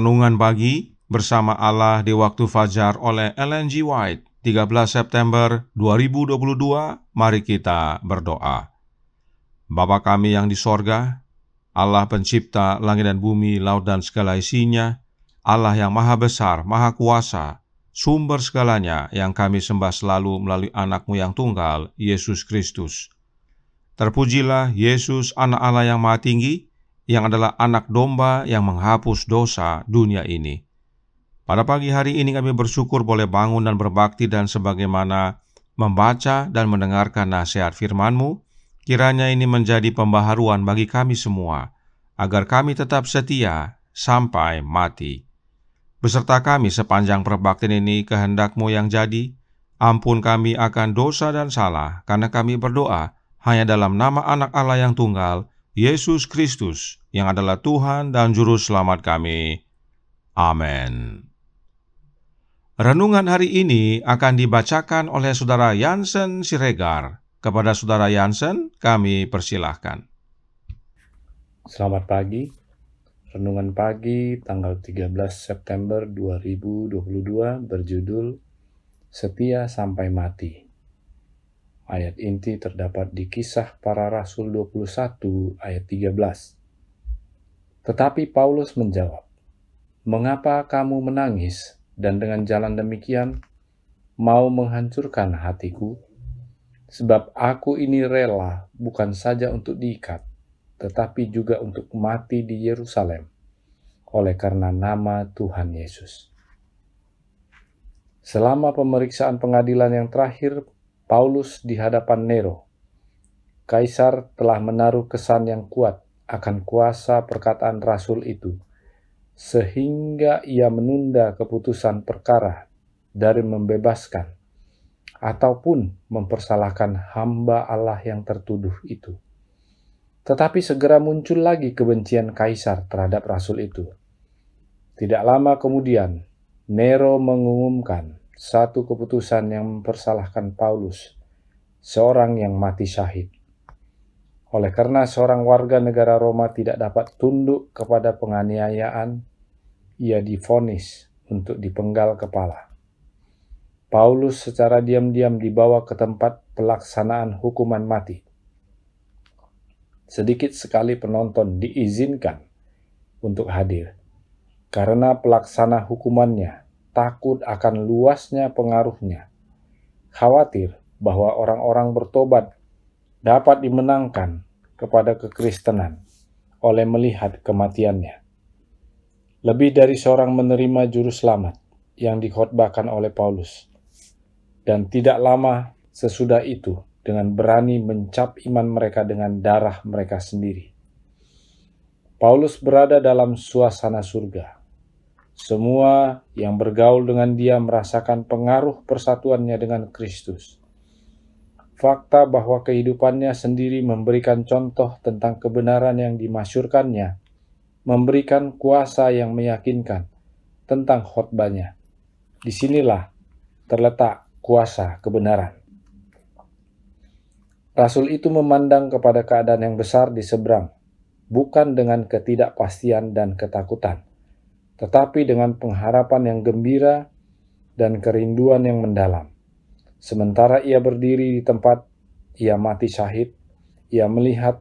Renungan Pagi bersama Allah di Waktu Fajar oleh Ellen G. White, 13 September 2022. Mari kita berdoa. Bapa kami yang di sorga, Allah pencipta langit dan bumi, laut dan segala isinya, Allah yang maha besar, maha kuasa, sumber segalanya yang kami sembah selalu melalui anak-Mu yang tunggal, Yesus Kristus. Terpujilah Yesus, anak Allah yang maha tinggi, yang adalah anak domba yang menghapus dosa dunia ini. Pada pagi hari ini kami bersyukur boleh bangun dan berbakti dan sebagaimana membaca dan mendengarkan nasihat firman-Mu, kiranya ini menjadi pembaharuan bagi kami semua, agar kami tetap setia sampai mati. Beserta kami sepanjang perbaktian ini, kehendak-Mu yang jadi, ampun kami akan dosa dan salah, karena kami berdoa hanya dalam nama anak Allah yang tunggal, Yesus Kristus, yang adalah Tuhan dan Juru Selamat kami. Amin. Renungan hari ini akan dibacakan oleh Saudara Yansen Siregar. Kepada Saudara Yansen, kami persilahkan. Selamat pagi. Renungan pagi tanggal 13 September 2022 berjudul Setia Sampai Mati. Ayat inti terdapat di Kisah Para Rasul 21 ayat 13. Tetapi Paulus menjawab, "Mengapa kamu menangis dan dengan jalan demikian mau menghancurkan hatiku? Sebab aku ini rela bukan saja untuk diikat, tetapi juga untuk mati di Yerusalem, oleh karena nama Tuhan Yesus." Selama pemeriksaan pengadilan yang terakhir, Paulus di hadapan Nero, Kaisar telah menaruh kesan yang kuat akan kuasa perkataan rasul itu, sehingga ia menunda keputusan perkara dari membebaskan ataupun mempersalahkan hamba Allah yang tertuduh itu. Tetapi segera muncul lagi kebencian Kaisar terhadap rasul itu. Tidak lama kemudian, Nero mengumumkan satu keputusan yang mempersalahkan Paulus, seorang yang mati syahid. Oleh karena seorang warga negara Roma tidak dapat tunduk kepada penganiayaan, ia divonis untuk dipenggal kepala. Paulus secara diam-diam dibawa ke tempat pelaksanaan hukuman mati. Sedikit sekali penonton diizinkan untuk hadir, karena pelaksana hukumannya takut akan luasnya pengaruhnya, khawatir bahwa orang-orang bertobat dapat dimenangkan kepada kekristenan oleh melihat kematiannya. Lebih dari seorang menerima juru selamat yang dikhotbahkan oleh Paulus, dan tidak lama sesudah itu dengan berani mencap iman mereka dengan darah mereka sendiri. Paulus berada dalam suasana surga. Semua yang bergaul dengan dia merasakan pengaruh persatuannya dengan Kristus. Fakta bahwa kehidupannya sendiri memberikan contoh tentang kebenaran yang dimasyurkannya, memberikan kuasa yang meyakinkan tentang khotbahnya. Disinilah terletak kuasa kebenaran. Rasul itu memandang kepada keadaan yang besar di seberang, bukan dengan ketidakpastian dan ketakutan, tetapi dengan pengharapan yang gembira dan kerinduan yang mendalam. Sementara ia berdiri di tempat ia mati syahid, ia melihat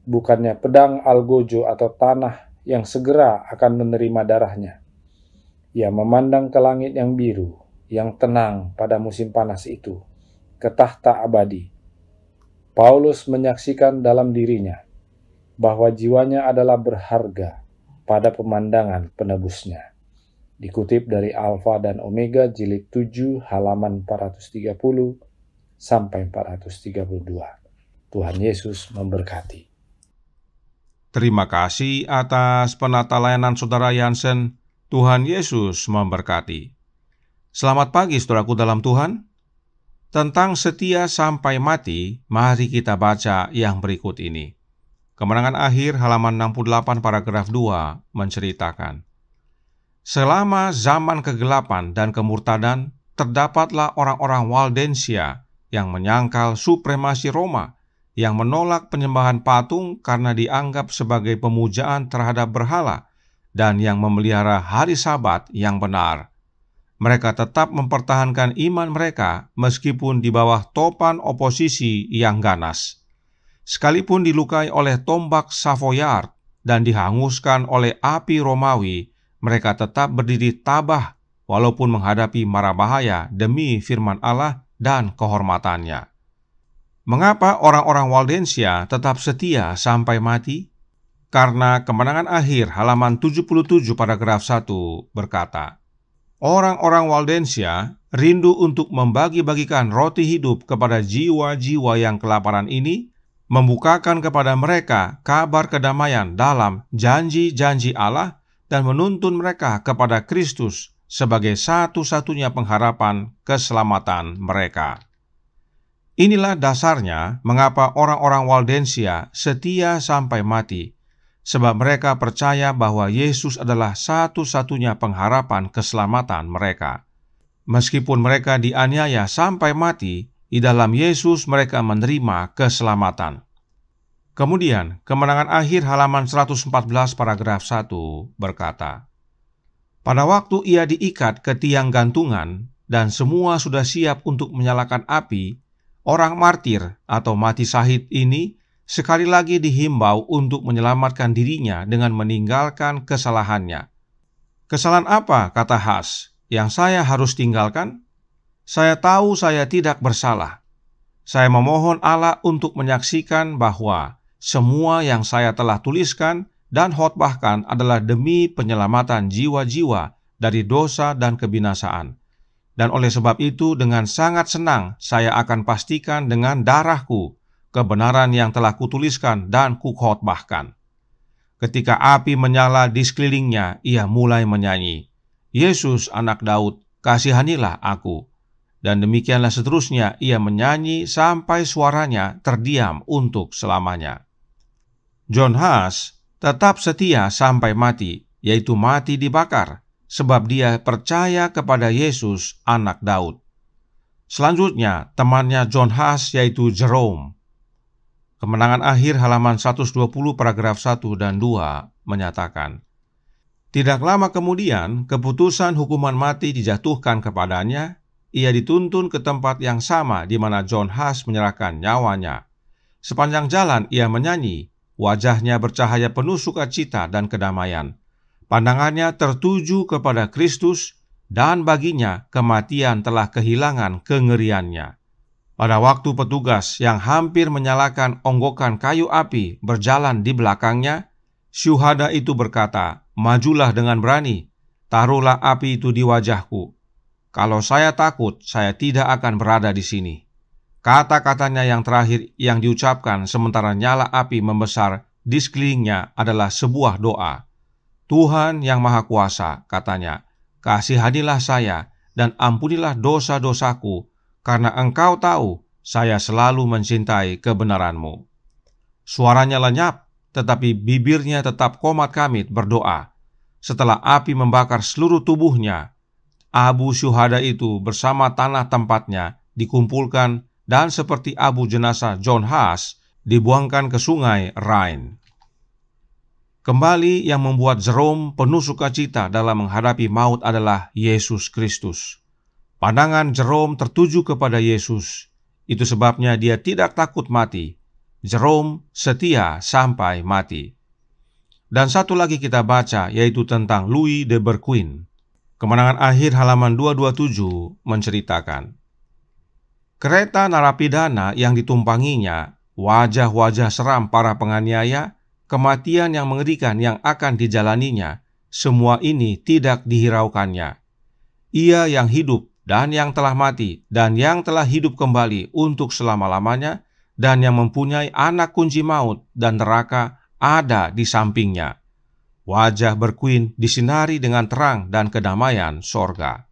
bukannya pedang algojo atau tanah yang segera akan menerima darahnya. Ia memandang ke langit yang biru, yang tenang pada musim panas itu, ke tahta abadi. Paulus menyaksikan dalam dirinya bahwa jiwanya adalah berharga pada pemandangan penebusnya. Dikutip dari Alfa dan Omega jilid 7 halaman 430 sampai 432. Tuhan Yesus memberkati. Terima kasih atas penata layanan Saudara Yansen. Tuhan Yesus memberkati. Selamat pagi saudaraku dalam Tuhan. Tentang setia sampai mati, mari kita baca yang berikut ini. Kemenangan akhir halaman 68 paragraf 2 menceritakan, selama zaman kegelapan dan kemurtadan, terdapatlah orang-orang Waldensia yang menyangkal supremasi Roma, yang menolak penyembahan patung karena dianggap sebagai pemujaan terhadap berhala, dan yang memelihara hari Sabat yang benar. Mereka tetap mempertahankan iman mereka meskipun di bawah topan oposisi yang ganas. Sekalipun dilukai oleh tombak Savoyard dan dihanguskan oleh api Romawi, mereka tetap berdiri tabah walaupun menghadapi mara bahaya demi firman Allah dan kehormatannya. Mengapa orang-orang Waldensia tetap setia sampai mati? Karena Kemenangan Akhir halaman 77 paragraf 1 berkata, orang-orang Waldensia rindu untuk membagi-bagikan roti hidup kepada jiwa-jiwa yang kelaparan ini, membukakan kepada mereka kabar kedamaian dalam janji-janji Allah, dan menuntun mereka kepada Kristus sebagai satu-satunya pengharapan keselamatan mereka. Inilah dasarnya mengapa orang-orang Waldensia setia sampai mati, sebab mereka percaya bahwa Yesus adalah satu-satunya pengharapan keselamatan mereka. Meskipun mereka dianiaya sampai mati, di dalam Yesus mereka menerima keselamatan. Kemudian, Kemenangan Akhir halaman 114 paragraf 1 berkata, pada waktu ia diikat ke tiang gantungan dan semua sudah siap untuk menyalakan api, orang martir atau mati syahid ini sekali lagi dihimbau untuk menyelamatkan dirinya dengan meninggalkan kesalahannya. Kesalahan apa, kata Huss, yang saya harus tinggalkan? Saya tahu saya tidak bersalah. Saya memohon Allah untuk menyaksikan bahwa semua yang saya telah tuliskan dan khotbahkan adalah demi penyelamatan jiwa-jiwa dari dosa dan kebinasaan. Dan oleh sebab itu dengan sangat senang saya akan pastikan dengan darahku kebenaran yang telah kutuliskan dan kukhotbahkan. Ketika api menyala di sekelilingnya, ia mulai menyanyi, Yesus anak Daud, kasihanilah aku. Dan demikianlah seterusnya ia menyanyi sampai suaranya terdiam untuk selamanya. John Huss tetap setia sampai mati, yaitu mati dibakar, sebab dia percaya kepada Yesus anak Daud. Selanjutnya, temannya John Huss yaitu Jerome. Kemenangan Akhir halaman 120 paragraf 1 dan 2 menyatakan, tidak lama kemudian keputusan hukuman mati dijatuhkan kepadanya. Ia dituntun ke tempat yang sama di mana John Huss menyerahkan nyawanya. Sepanjang jalan ia menyanyi, wajahnya bercahaya penuh sukacita dan kedamaian. Pandangannya tertuju kepada Kristus, dan baginya kematian telah kehilangan kengeriannya. Pada waktu petugas yang hampir menyalakan onggokan kayu api berjalan di belakangnya, syuhada itu berkata, majulah dengan berani, taruhlah api itu di wajahku. Kalau saya takut, saya tidak akan berada di sini. Kata-katanya yang terakhir yang diucapkan sementara nyala api membesar di sekelilingnya adalah sebuah doa. Tuhan yang Maha Kuasa, katanya, kasihanilah saya dan ampunilah dosa-dosaku, karena Engkau tahu saya selalu mencintai kebenaran-Mu. Suaranya lenyap, tetapi bibirnya tetap komat kamit berdoa. Setelah api membakar seluruh tubuhnya, abu syuhada itu bersama tanah tempatnya dikumpulkan dan seperti abu jenazah John Huss dibuangkan ke sungai Rhine. Kembali yang membuat Jerome penuh sukacita dalam menghadapi maut adalah Yesus Kristus. Pandangan Jerome tertuju kepada Yesus. Itu sebabnya dia tidak takut mati. Jerome setia sampai mati. Dan satu lagi kita baca, yaitu tentang Louis de Berquin. Kemenangan Akhir halaman 227 menceritakan, kereta narapidana yang ditumpanginya, wajah-wajah seram para penganiaya, kematian yang mengerikan yang akan dijalaninya, semua ini tidak dihiraukannya. Ia yang hidup dan yang telah mati dan yang telah hidup kembali untuk selama-lamanya, dan yang mempunyai anak kunci maut dan neraka ada di sampingnya. Wajah Berquin disinari dengan terang dan kedamaian sorga.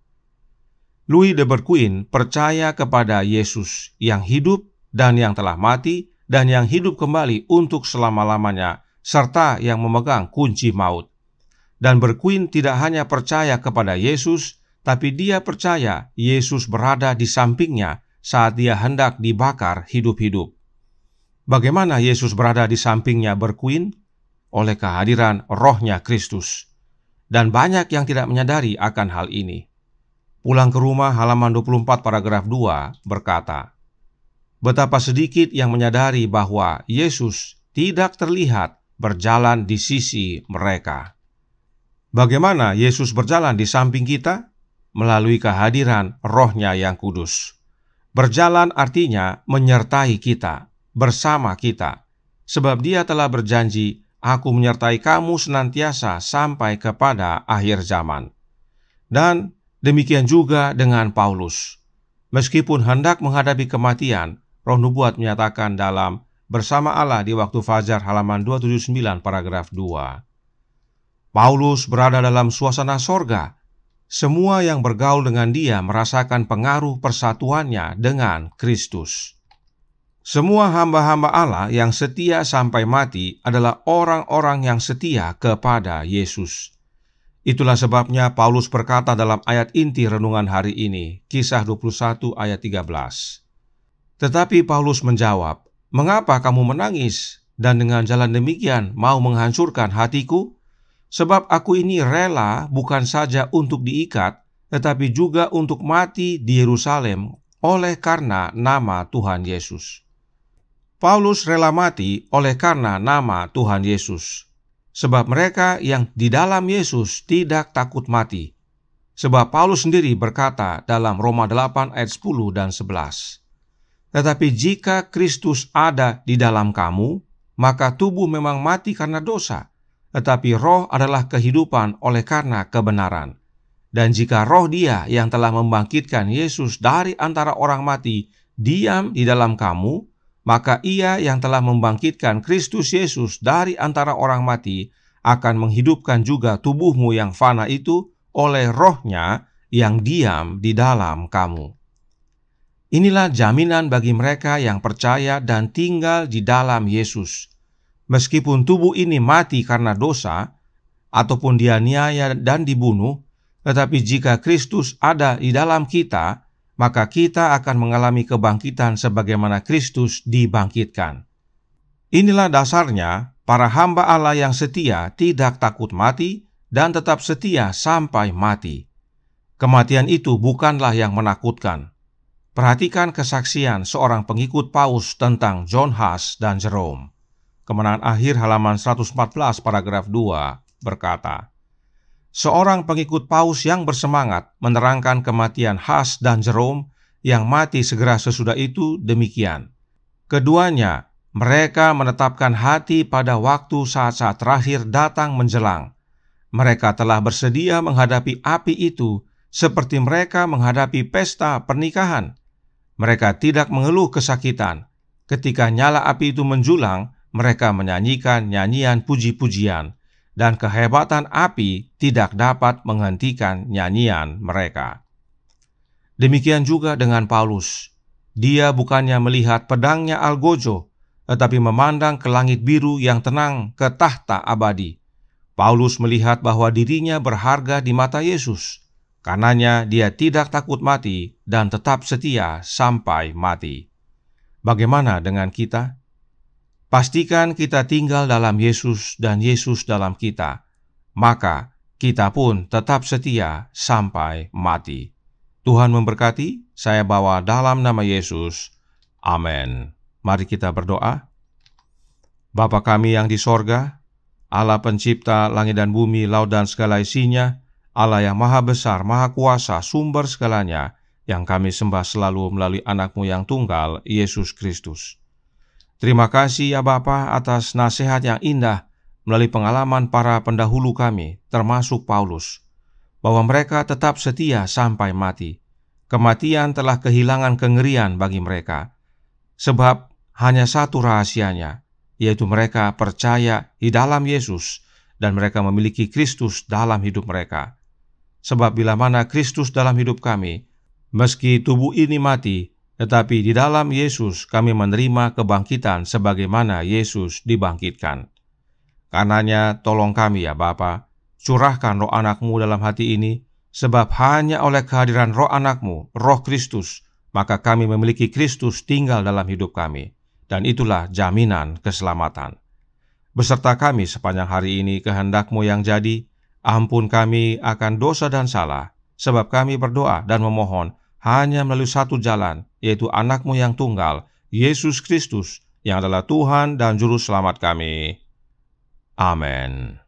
Louis de Berquin percaya kepada Yesus yang hidup dan yang telah mati dan yang hidup kembali untuk selama-lamanya, serta yang memegang kunci maut. Dan Berquin tidak hanya percaya kepada Yesus, tapi dia percaya Yesus berada di sampingnya saat dia hendak dibakar hidup-hidup. Bagaimana Yesus berada di sampingnya Berquin? Oleh kehadiran Rohnya Kristus. dan banyak yang tidak menyadari akan hal ini. Pulang ke rumah halaman 24 paragraf 2 berkata, betapa sedikit yang menyadari bahwa Yesus tidak terlihat berjalan di sisi mereka. Bagaimana Yesus berjalan di samping kita? Melalui kehadiran Roh-Nya yang kudus. Berjalan artinya menyertai kita, bersama kita. Sebab Dia telah berjanji, Aku menyertai kamu senantiasa sampai kepada akhir zaman. Dan demikian juga dengan Paulus. Meskipun hendak menghadapi kematian, Roh Nubuat menyatakan dalam Bersama Allah di waktu fajar halaman 279 paragraf 2. Paulus berada dalam suasana sorga. Semua yang bergaul dengan dia merasakan pengaruh persatuannya dengan Kristus. Semua hamba-hamba Allah yang setia sampai mati adalah orang-orang yang setia kepada Yesus. Itulah sebabnya Paulus berkata dalam ayat inti renungan hari ini, Kisah 21 ayat 13. Tetapi Paulus menjawab, "Mengapa kamu menangis dan dengan jalan demikian mau menghancurkan hatiku? Sebab aku ini rela bukan saja untuk diikat, tetapi juga untuk mati di Yerusalem oleh karena nama Tuhan Yesus." Paulus rela mati oleh karena nama Tuhan Yesus. Sebab mereka yang di dalam Yesus tidak takut mati. Sebab Paulus sendiri berkata dalam Roma 8 ayat 10 dan 11. Tetapi jika Kristus ada di dalam kamu, maka tubuh memang mati karena dosa, tetapi roh adalah kehidupan oleh karena kebenaran. Dan jika roh Dia yang telah membangkitkan Yesus dari antara orang mati diam di dalam kamu, maka Ia yang telah membangkitkan Kristus Yesus dari antara orang mati akan menghidupkan juga tubuhmu yang fana itu oleh Roh-Nya yang diam di dalam kamu. Inilah jaminan bagi mereka yang percaya dan tinggal di dalam Yesus. Meskipun tubuh ini mati karena dosa, ataupun dianiaya dan dibunuh, tetapi jika Kristus ada di dalam kita, maka kita akan mengalami kebangkitan sebagaimana Kristus dibangkitkan. Inilah dasarnya, para hamba Allah yang setia tidak takut mati dan tetap setia sampai mati. Kematian itu bukanlah yang menakutkan. Perhatikan kesaksian seorang pengikut Paus tentang John Huss dan Jerome. Kemenangan akhir halaman 114 paragraf 2 berkata, seorang pengikut Paus yang bersemangat menerangkan kematian Huss dan Jerome yang mati segera sesudah itu demikian. Keduanya, mereka menetapkan hati pada waktu saat-saat terakhir datang menjelang. Mereka telah bersedia menghadapi api itu seperti mereka menghadapi pesta pernikahan. Mereka tidak mengeluh kesakitan. Ketika nyala api itu menjulang, mereka menyanyikan nyanyian puji-pujian, dan kehebatan api tidak dapat menghentikan nyanyian mereka. Demikian juga dengan Paulus. Dia bukannya melihat pedangnya algojo, tetapi memandang ke langit biru yang tenang ke tahta abadi. Paulus melihat bahwa dirinya berharga di mata Yesus. Karenanya dia tidak takut mati dan tetap setia sampai mati. Bagaimana dengan kita? Pastikan kita tinggal dalam Yesus dan Yesus dalam kita, maka kita pun tetap setia sampai mati. Tuhan memberkati, saya bawa dalam nama Yesus. Amin. Mari kita berdoa. Bapa kami yang di sorga, Allah pencipta langit dan bumi, laut dan segala isinya, Allah yang maha besar, maha kuasa, sumber segalanya, yang kami sembah selalu melalui anak-Mu yang tunggal, Yesus Kristus. Terima kasih ya Bapa atas nasihat yang indah melalui pengalaman para pendahulu kami, termasuk Paulus, bahwa mereka tetap setia sampai mati. Kematian telah kehilangan kengerian bagi mereka, sebab hanya satu rahasianya, yaitu mereka percaya di dalam Yesus dan mereka memiliki Kristus dalam hidup mereka. Sebab bila mana Kristus dalam hidup kami, meski tubuh ini mati, tetapi di dalam Yesus kami menerima kebangkitan sebagaimana Yesus dibangkitkan. Karenanya tolong kami ya Bapa, curahkan roh anak-Mu dalam hati ini, sebab hanya oleh kehadiran roh anak-Mu, roh Kristus, maka kami memiliki Kristus tinggal dalam hidup kami. Dan itulah jaminan keselamatan. Beserta kami sepanjang hari ini kehendak-Mu yang jadi, Ampun kami akan dosa dan salah, sebab kami berdoa dan memohon hanya melalui satu jalan, yaitu Anak-Mu yang tunggal, Yesus Kristus, yang adalah Tuhan dan Juru Selamat kami. Amin.